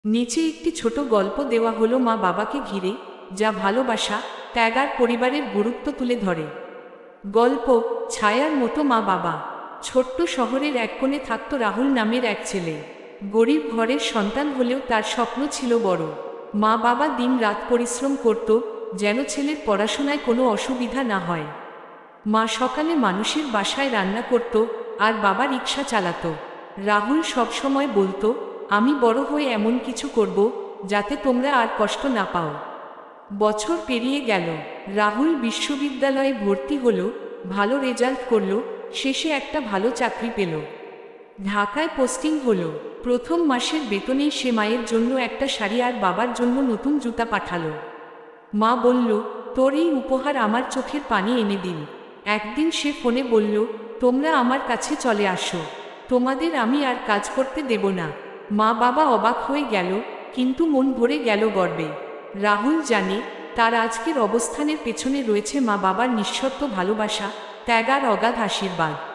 নিচে একটি ছোট গল্প দেওয়া হলো মা বাবাকে ঘিরে, যা ভালোবাসা, ত্যাগ আর পরিবারের গুরুত্ব তুলে ধরে। গল্প ছায়ার মতো মা বাবা। ছোট্ট শহরের এক কোণে থাকত রাহুল নামের এক ছেলে। গরিব ঘরের সন্তান হলেও তার স্বপ্ন ছিল বড়। মা বাবা দিন রাত পরিশ্রম করত, যেন ছেলের পড়াশোনায় কোনো অসুবিধা না হয়। মা সকালে মানুষের বাসায় রান্না করত, আর বাবা রিক্সা চালাতো। রাহুল সবসময় বলতো, আমি বড় হয়ে এমন কিছু করব যাতে তোমরা আর কষ্ট না পাও। বছর পেরিয়ে গেল, রাহুল বিশ্ববিদ্যালয়ে ভর্তি হলো, ভালো রেজাল্ট করলো, শেষে একটা ভালো চাকরি পেল। ঢাকায় পোস্টিং হলো। প্রথম মাসের বেতনেই সে মায়ের জন্য একটা শাড়ি আর বাবার জন্য নতুন জুতা পাঠালো। মা বলল, তোর এই উপহার আমার চোখের পানি এনে দিল। একদিন সে ফোনে বলল, তোমরা আমার কাছে চলে আসো, তোমাদের আমি আর কাজ করতে দেব না। মা বাবা অবাক হয়ে গেল, কিন্তু মন ভরে গেল গর্বে। রাহুল জানে, তার আজকের অবস্থানের পেছনে রয়েছে মা বাবার নিঃশর্ত ভালোবাসা, ত্যাগ আর অগাধ আশীর্বাদ।